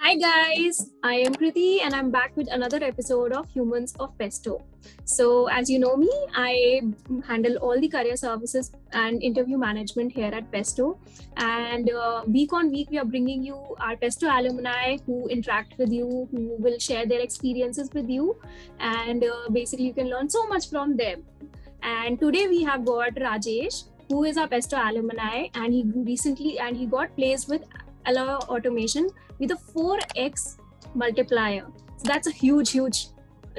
Hi guys, I am Kriti and I'm back with another episode of Humans of Pesto. So, as you know me, I handle all the career services and interview management here at Pesto. And week on week, we are bringing you our Pesto alumni who interact with you, who will share their experiences with you. And basically, you can learn so much from them. And today we have got Rajesh, who is our Pesto alumni, and he got placed with Alloy Automation with a 4x multiplier. So that's a huge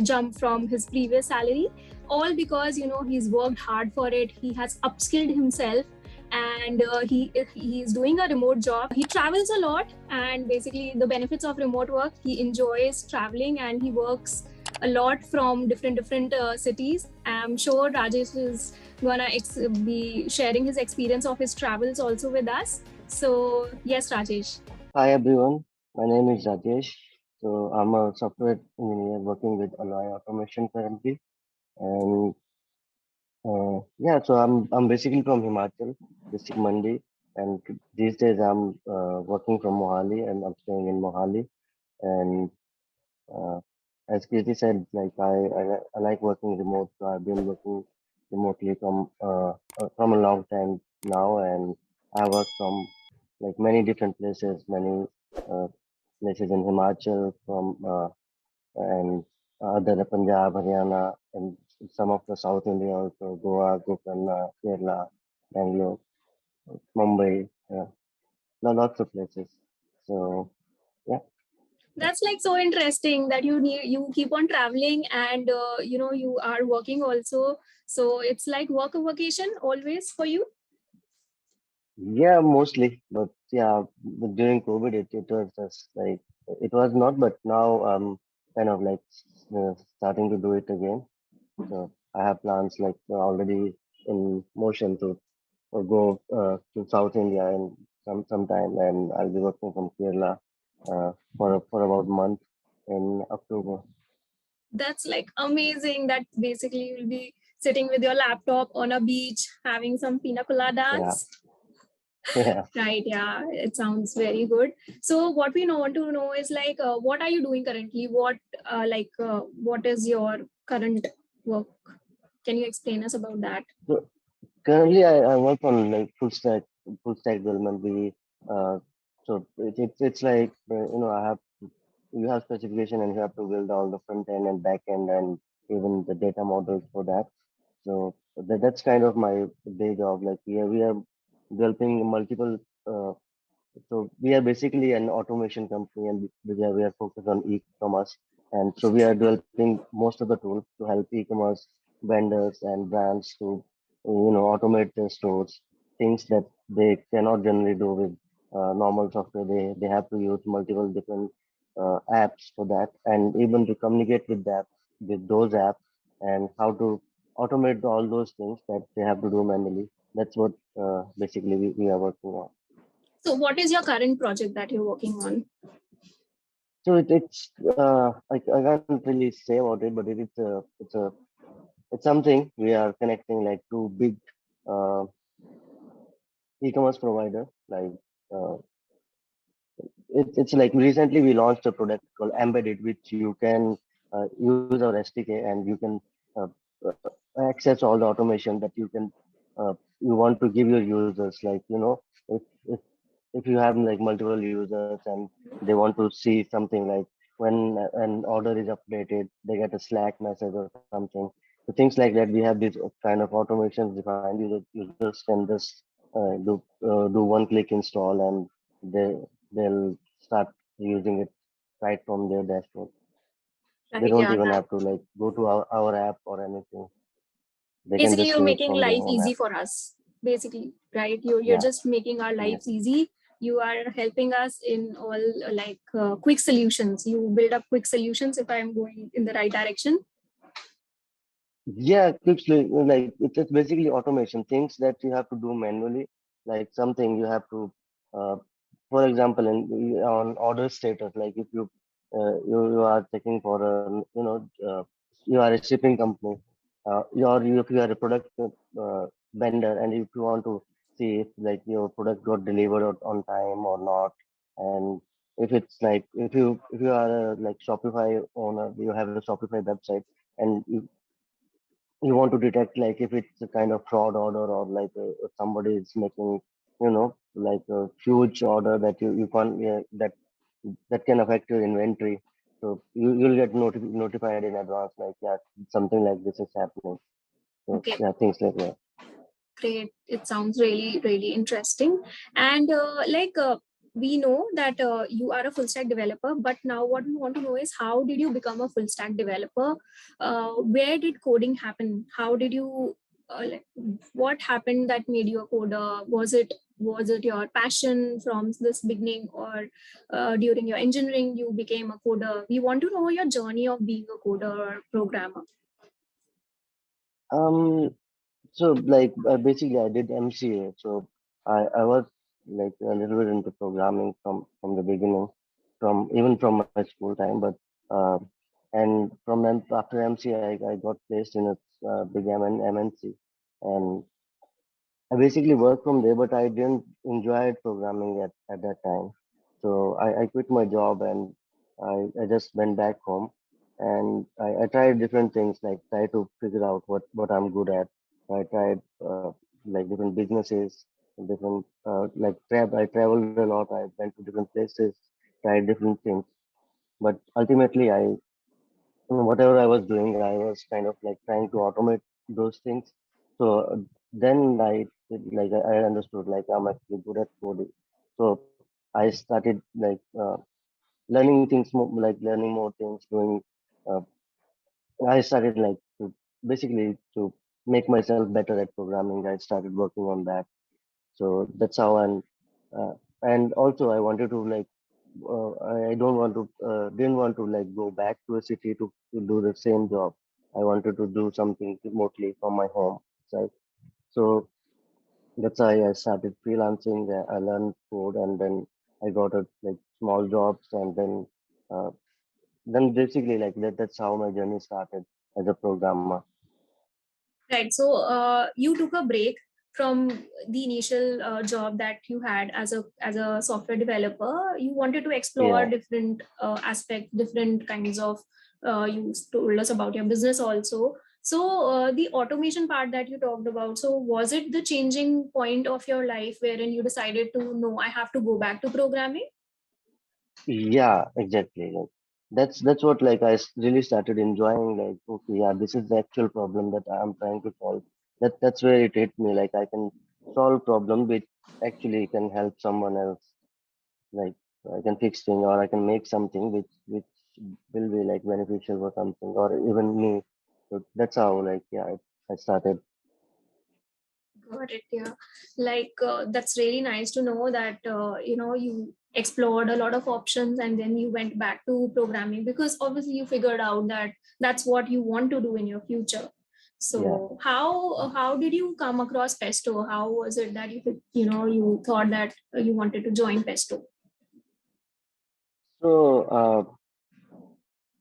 jump from his previous salary, all because he's worked hard for it. He has upskilled himself, and he is doing a remote job. He travels a lot, and basically the benefits of remote work, he enjoys traveling and he works a lot from different cities. I'm sure Rajesh is gonna be sharing his experience of his travels also with us. So yes, Rajesh. Hi everyone, my name is Rajesh. So I'm a software engineer working with Alloy Automation currently, and so I'm basically from Himachal, district Mandi, and these days I'm working from Mohali and I'm staying in Mohali. And uh, as Kirti said, I like working remote, so I've been working remotely from a long time now, and I work from like many different places, many uh, places in Himachal from and other Punjab, Haryana, and some of the South India also, Goa, Gokarna, Kerala, Bangalore, Mumbai, lots of places. So yeah, That's like so interesting that you keep on traveling and you are working also. So it's like work a vacation always for you. yeah, mostly, but yeah, but during COVID, it was just like it was not, but now I'm kind of like starting to do it again. So I have plans like already in motion to go to South India in sometime, and I'll be working from Kerala for about a month in October. That's like amazing. That basically you'll be sitting with your laptop on a beach having some pina Yeah, coladas. yeah. Right, yeah, it sounds very good. So what we want to know is like what are you doing currently? What is your current work? Can you explain us about that? So currently, I work on like full stack development. Uh, it's like I have you have specification and you have to build all the front end and back end and even the data models for that. So that's kind of my day job. Like we are developing multiple. Uh, so we are basically an automation company, and we are focused on e-commerce. And so we are developing most of the tools to help e-commerce vendors and brands to automate their stores, things that they cannot generally do with normal software. They have to use multiple different apps for that, and even to communicate with those apps, and how to automate all those things that they have to do manually. That's what basically we are working on. So what is your current project that you're working on? So I can't really say about it, but it's something we are connecting like two big uh, e-commerce provider. Uh, it's like recently we launched a product called Embedded, which you can use our SDK and you can uh, uh, access all the automation that you want to give your users. Like if if if you have like multiple users and they want to see something like when an order is updated, they get a Slack message or something. So things like that, we have these kind of automations defined. Users can just do one click install, and they'll start using it right from their dashboard. They Right, don't yeah, even that have to like go to our app or anything. They can basically just you're do it making from their life own easy app. for us. Basically, right? You're Yeah, just making our yeah. lives easy. You are helping us in all quick solutions. You build up quick solutions if I'm going in the right direction. Yeah, quickly, like it's basically automation, things that you have to do manually, like something you have to, uh, for example, on order status, like if you are checking for you are a shipping company, if you are a product vendor, and if you want to see if like your product got delivered on time or not, and If it's like if you are a like Shopify owner, you have a Shopify website, and you want to detect like if it's a kind of fraud order, or like if somebody is making, like a huge order that you can't, yeah, that can affect your inventory. So you'll get notified in advance, like, yeah, something like this is happening. So Okay. yeah, things like that. Great. It sounds really, really interesting. And we know that you are a full stack developer, but now what we want to know is how did you become a full stack developer? Where did coding happen? How did you like? What happened that made you a coder? Was it your passion from this beginning, or during your engineering you became a coder? We want to know your journey of being a coder or programmer. um so like basically I did MCA, so I was like a little bit into programming from the beginning, from even from my school time. But uh, and after MCA, I got placed in a big MNC, and I basically worked from there, but I didn't enjoy programming at that time. So I quit my job, and I just went back home, and I tried different things, like try to figure out what I'm good at. I tried like different businesses, different I traveled a lot. I went to different places, tried different things, but ultimately whatever I was doing, I was kind of like trying to automate those things. So then I understood like I'm actually good at coding. So I started like learning things more, like learning more things, doing. Uh, I started like to basically to make myself better at programming. I started working on that. So that's how. And also I wanted to like I don't want to didn't want to like go back to a city to do the same job. I wanted to do something remotely from my home. So that's why I started freelancing. I learned code, and then I got a like small jobs, and then basically like that's how my journey started as a programmer. Right. So you took a break from the initial job that you had as a software developer. You wanted to explore Yeah. different aspects, different kinds of. You told us about your business also. So the automation part that you talked about. So was it the changing point of your life wherein you decided to no, I have to go back to programming? Yeah, exactly. Like that's what like really started enjoying. Like, okay, yeah, this is the actual problem that I'm trying to solve. That's where it hit me. Like I can solve problem which actually can help someone else. Like I can fix thing, or I can make something which will be like beneficial for something, or even me. So that's how like yeah, I started. Got it. Yeah, like that's really nice to know that you explored a lot of options and then you went back to programming because obviously you figured out that that's what you want to do in your future. Yeah. So how did you come across Pesto? How was it that you thought that you wanted to join Pesto? So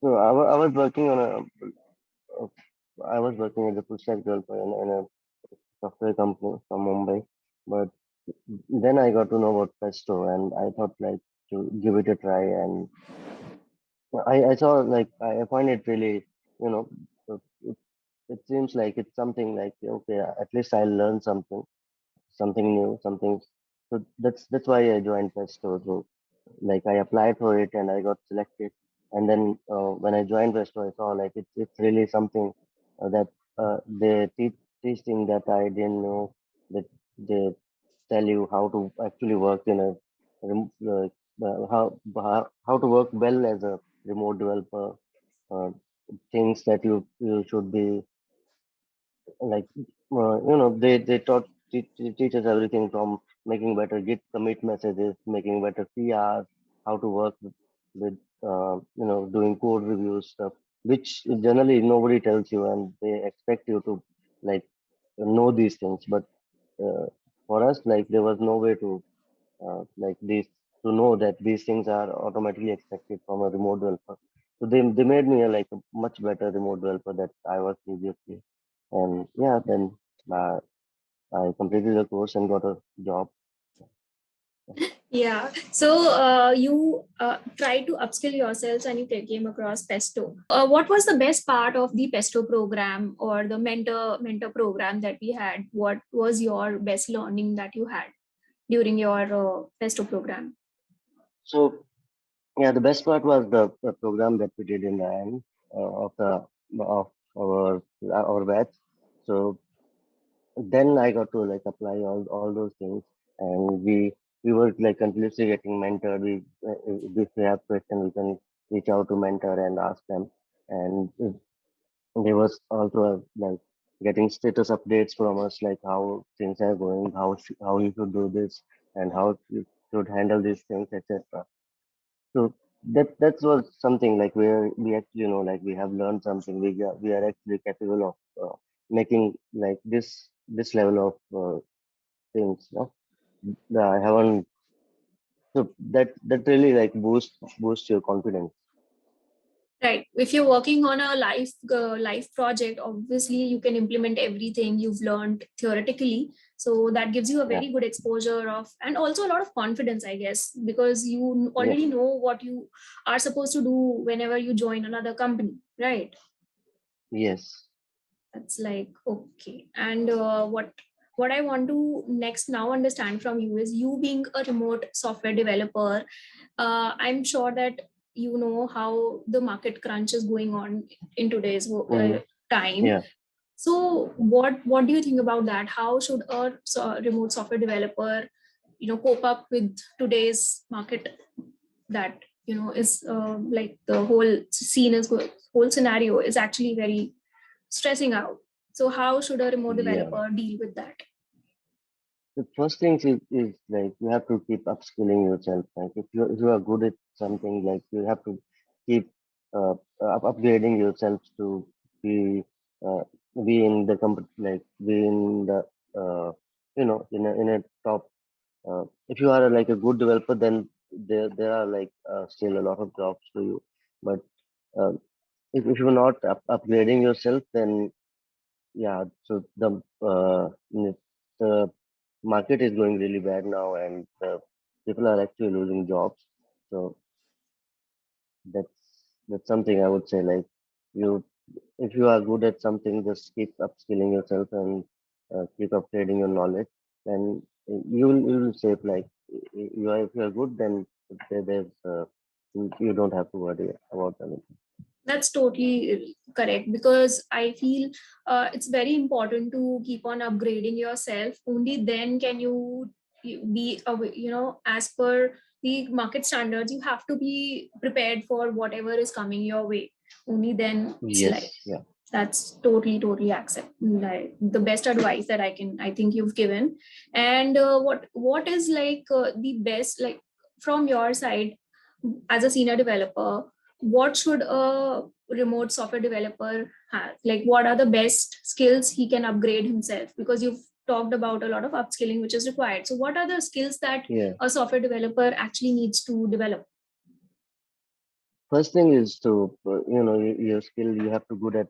I was working on a I was working as a full stack developer in a software company from Mumbai. But then I got to know about Pesto, and I thought like to give it a try. And I saw like I find it really, you know, uh, it, it seems like it's something like okay, at least I'll learn something new, something. So that's why I joined Pesto. So like I applied for it and I got selected. And then when I joined Pesto, I saw like it's really something that they teaching that I didn't know, that they tell you how to actually work in a how to work well as a remote developer. Uh, Things that you should be like they teach us everything from making better git commit messages, making better PRs, how to work with doing code reviews stuff, which generally nobody tells you, and they expect you to like know these things. But uh, for us, like there was no way to like these to know that these things are automatically expected from a remote developer. So they made me a, like a much better remote developer that I was previously. And yeah, then uh, I completed the course and got a job. Yeah. So you try to upskill yourselves and you came across Pesto. So what was the best part of the Pesto program or the mentor program that we had? What was your best learning that you had during your Pesto program? So yeah, the best part was the program that we did in the end of our batch. So then I got to like apply all those things, and we were like continuously getting mentored. If we have questions, we can reach out to mentor and ask them, and there was also like getting status updates from us, like how things are going, how you should do this, and how you should handle these things, etc. So that was something like where we actually know like we have learned something. We are actually capable of making like this level of things. I haven't. So that really like boosts your confidence. Right. If you're working on a life project, obviously you can implement everything you've learned theoretically. So that gives you a Yeah. very good exposure of, and also a lot of confidence, I guess, because you Yes. already know what you are supposed to do whenever you join another company, right? Yes. That's like okay. And what I want to next now understand from you is, you being a remote software developer, I'm sure that you know how the market crunch is going on in today's Hmm. time. Yeah. So what do you think about that? How should a remote software developer, cope up with today's market, that is like the whole scene is whole scenario is actually very stressing out. So how should a remote Yeah. developer deal with that? The first thing is like you have to keep upskilling yourself. Like if you are good at something, like you have to keep upgrading yourself to be uh, be in the like be in the in a top. If you are like a good developer, then there are like still a lot of jobs for you. But uh, if you're not upgrading yourself, then yeah. So the market is going really bad now, and people are actually losing jobs. So that's something I would say. Like you, if you are good at something, just keep upskilling yourself and keep upgrading your knowledge, and you will save. Like you are, if you are good, then there's you don't have to worry about anything. That's totally correct, because I feel it's very important to keep on upgrading yourself. Only then can you be as per the market standards, you have to be prepared for whatever is coming your way. Only then it's like, Yes, yeah, that's totally accept, like the best advice that I think you've given. And what is like the best, like from your side as a senior developer, what should a remote software developer have? Like, what are the best skills he can upgrade himself? Because you've talked about a lot of upskilling which is required. So, what are the skills that yeah. a software developer actually needs to develop? First thing is to your skill. You have to good at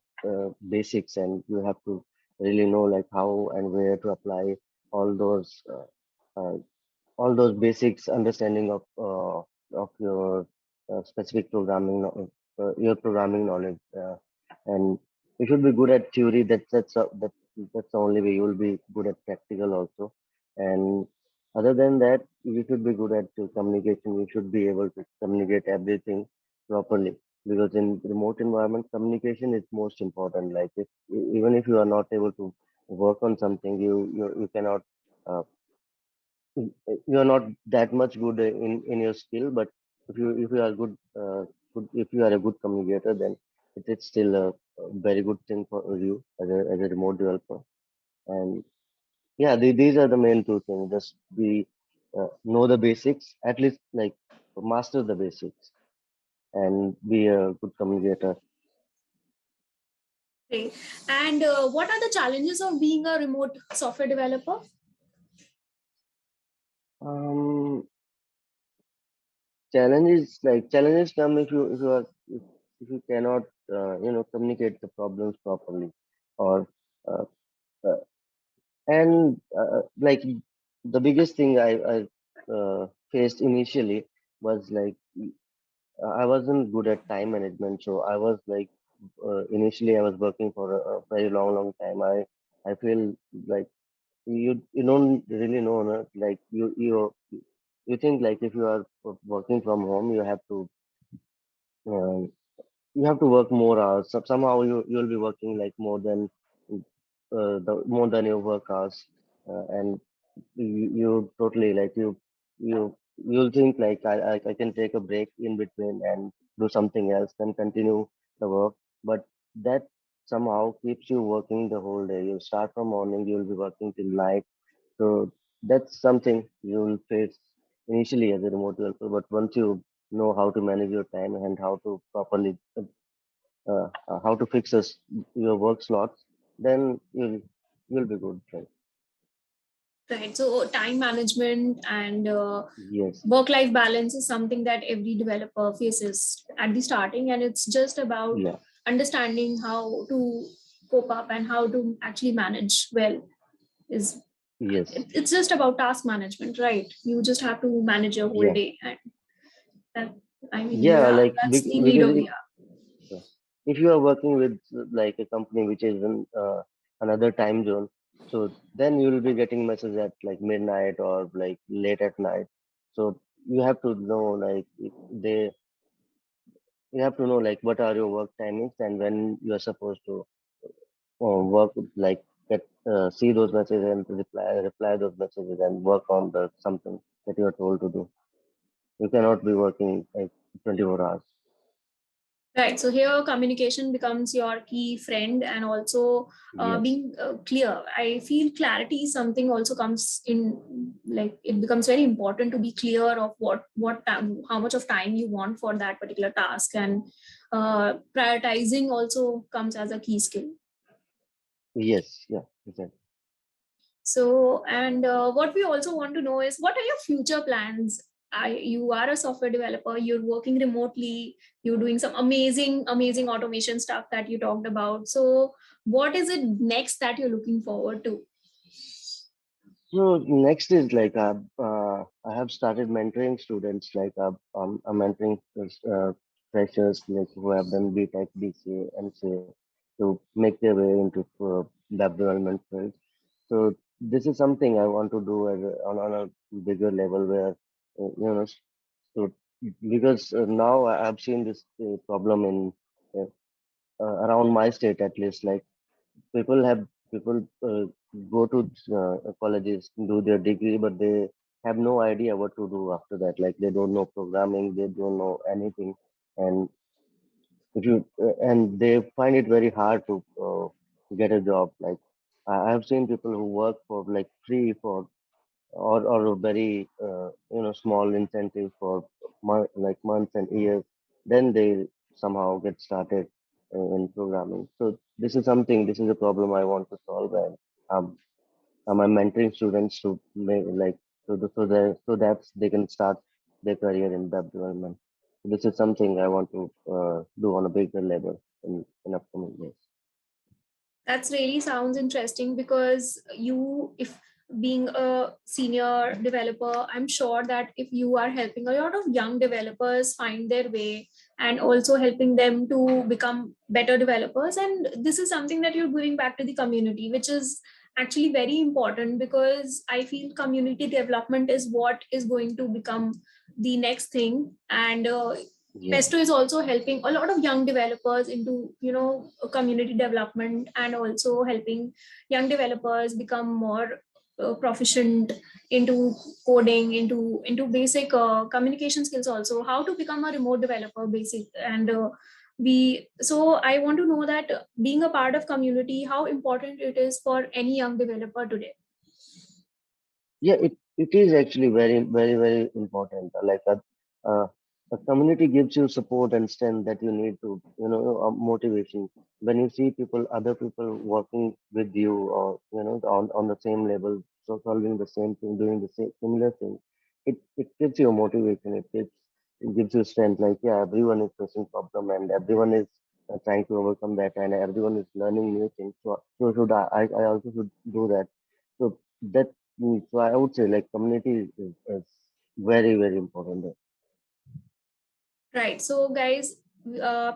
basics, and you have to really know like how and where to apply all those uh, all those basics understanding of your specific your programming knowledge, and you should be good at theory. That's the only way you will be good at practical also. And other than that, you should be good at communication. You should be able to communicate everything properly, because in remote environment, communication is most important. Like if even if you are not able to work on something, you cannot uh, you are not that much good in your skill, but if you are if you are a good communicator, then it's still a very good thing for you as a remote developer. And yeah, these are the main two things. Just be know the basics, at least like master the basics, and be a good communicator. Okay. And what are the challenges of being a remote software developer? um challenges come if you cannot communicate the problems properly, or uh, uh, and like the biggest thing I faced initially was like I wasn't good at time management, so I was like initially I was working for a very long time. I feel like you don't really know, no? Like you think like if you are working from home, uh, you have to work more hours. Somehow you'll be working like more than your work hours, and you totally like you'll think like I can take a break in between and do something else, then continue the work. But that somehow keeps you working the whole day. You start from morning, you'll be working till night. So that's something you'll face initially as a remote developer. But once you know how to manage your time and how to properly how to your work slots, then you'll be good, right? Right. So time management and Yes, work-life balance is something that every developer faces at the starting, and it's just about yeah, understanding how to cope up and how to actually manage well. Is yes, it's just about task management, right? You just have to manage your whole yeah, day, and that, I mean, yeah. yeah, Like that's the need because of the hour. yeah. If you are working with like a company which is in another time zone, so then you will be getting messages at like midnight or like late at night. So you have to know like they you have to know like what are your work timings and when you are supposed to work like get see those messages and reply those messages and work on the something that you are told to do. You cannot be working like 24 hours. Right. So here, communication becomes your key friend, and also Yes, being clear. I feel clarity is something also comes in, like it becomes very important to be clear of what time, how much of time you want for that particular task, and prioritizing also comes as a key skill. yes, yeah, exactly. So, and what we also want to know is what are your future plans? You are a software developer, you're working remotely, you're doing some amazing automation stuff that you talked about. So, what is it next that you're looking forward to? So next is like I have started mentoring students. Like I'm mentoring freshers like who have done BTech, BCA, MCA to make their way into web development field. So this is something I want to do on a bigger level where so because now I've seen this problem in uh, around my state at least. Like people go to colleges, do their degree, but they have no idea what to do after that. Like they don't know programming, they don't know anything, and if you and they find it very hard to get a job. Like I have seen people who work for like free for or a very small incentive for like months and years, then they somehow get started in programming. So this is a problem I want to solve, and um, I'm mentoring students to make like so that they can start their career in web development. This is something I want to do on a bigger level in upcoming years. That's really sounds interesting because if being a senior developer, I'm sure that if you are helping a lot of young developers find their way and also helping them to become better developers, and this is something that you're giving back to the community, which is actually very important because I feel community development is what is going to become the next thing. And Yeah. Pesto is also helping a lot of young developers into, community development, and also helping young developers become more proficient into coding, into basic communication skills, also how to become a remote developer, basic. And we so I want to know that being a part of community, how important it is for any young developer today. Yeah, it is actually very important. Uh, a community gives you support and strength that you need to, motivation. When you see other people working with you or, on the same level, so solving the same thing, doing the same similar thing, it gives you motivation. It gives you strength. Like, yeah, everyone is facing problem and everyone is trying to overcome that and everyone is learning new things. So should I also should do that. So that so I would say like community is very very important. Right. So, guys,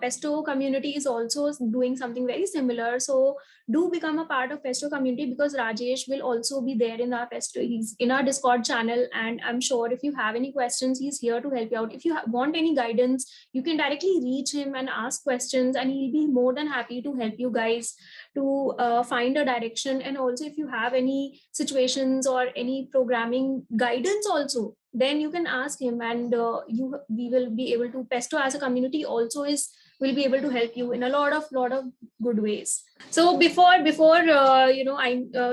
Pesto community is also doing something very similar. So, do become a part of Pesto community, because Rajesh will also be there in our Pesto. He's in our Discord channel, and I'm sure if you have any questions, he's here to help you out. If you want any guidance, you can directly reach him and ask questions, and he'll be more than happy to help you guys to find a direction. And also, if you have any situations or any programming guidance, also then you can ask him, and we will be able to, Pesto as a community also is will be able to help you in a lot of good ways. So before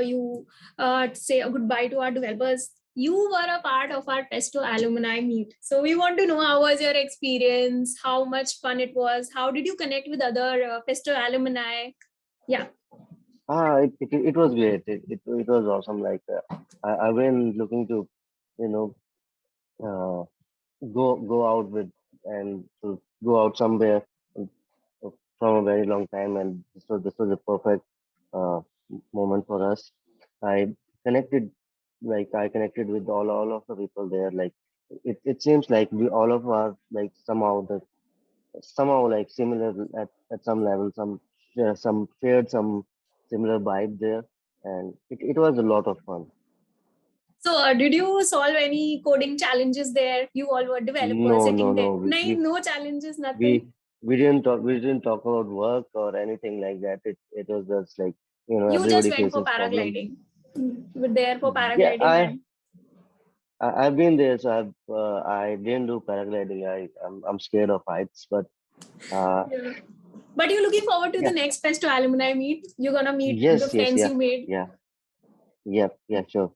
you say a goodbye to our developers, you were a part of our Pesto alumni meet, so we want to know how was your experience, how much fun it was, how did you connect with other Pesto alumni? Yeah. It was great. It was awesome. Like I've been looking to, you know, uh, go out with and to go out somewhere from a very long time, and this was a perfect uh, moment for us. I connected, I connected with all of the people there. Like it seems like we all of are like somehow like similar at some level. Some shared some similar vibe there, and it was a lot of fun. So, did you solve any coding challenges there? You all were developers No, no, sitting there. no. No, no challenges, We nothing. we didn't talk about work or anything like that. It was just like, You just everybody went for faces problems. paragliding. You were there for Yeah, paragliding, and I've been there, so I didn't do paragliding. I'm scared of heights, but uh yeah. But you're looking forward to the yeah, next Pesto alumni meet. You're gonna meet the yes, yes, friends yeah, you made. yeah, yeah, yeah, sure.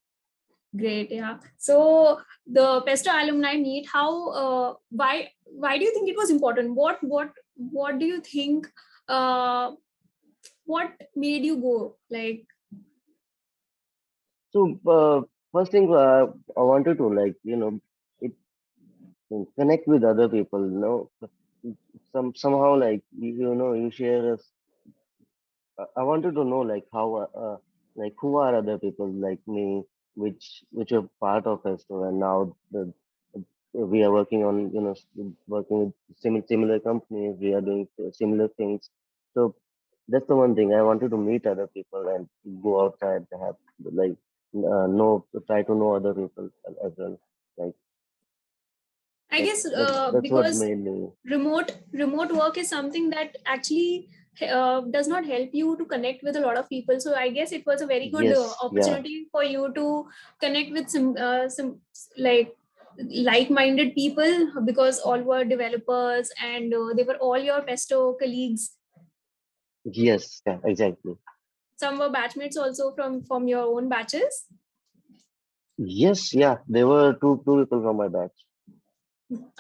Great, yeah. So the Pesto alumni meet. How? Why do you think it was important? What do you think? Uh, what made you go? Like, So first thing, I wanted to, like, it connect with other people. Somehow, like, you share a I wanted to know, like, how like who are other people like me, which are part of Festo, and now we are working on, working with similar companies. We are doing similar things. So that's the one thing I wanted to meet other people and go outside to have, like, know try to know other people as well. Like I guess that's what because made me. remote work is something that actually does not help you to connect with a lot of people. So I guess it was a very good Yes, yeah, opportunity for you to connect with some like like-minded people, because all were developers, and they were all your Pesto colleagues. yes, yeah, exactly. Some were batchmates also from your own batches. Yes, yeah, there were two people from my batch.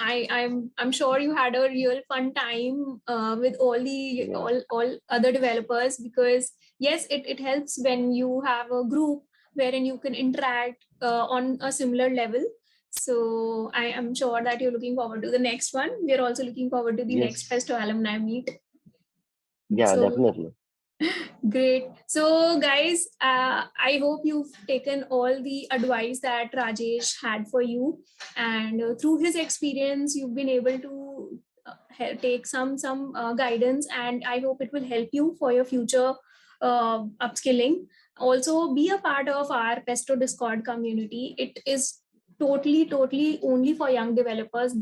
I'm sure you had a real fun time with Yeah. all other developers, because yes, it helps when you have a group wherein you can interact on a similar level. So I am sure that you're looking forward to the next one. We're also looking forward to the next Yes. Festo alumni meet. Yeah, So definitely. great. So, guys, I hope you've taken all the advice that Rajesh had for you, and through his experience, you've been able to take some guidance, and I hope it will help you for your future upskilling. Also, be a part of our Pesto Discord community. It is totally only for young developers.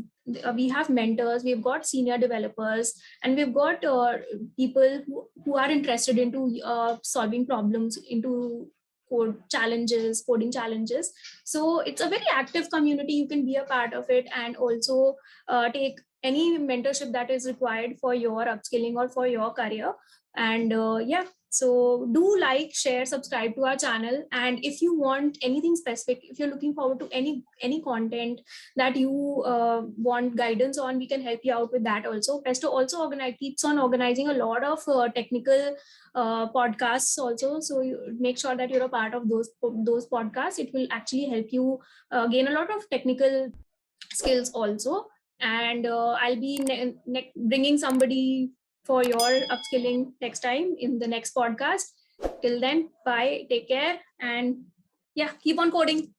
We have mentors, we've got senior developers, and we've got people who are interested into solving problems, into coding challenges. So it's a very active community. You can be a part of it, and also take any mentorship that is required for your upskilling or for your career. And yeah, so do like, share, subscribe to our channel. And if you want anything specific, if you're looking forward to any content that you want guidance on, we can help you out with that also. Pesto also keeps on organizing a lot of technical podcasts also. So you make sure that you're a part of those podcasts. It will actually help you gain a lot of technical skills also. And I'll be bringing somebody for your upskilling next time in the next podcast. Till then, bye, take care, and yeah, keep on coding.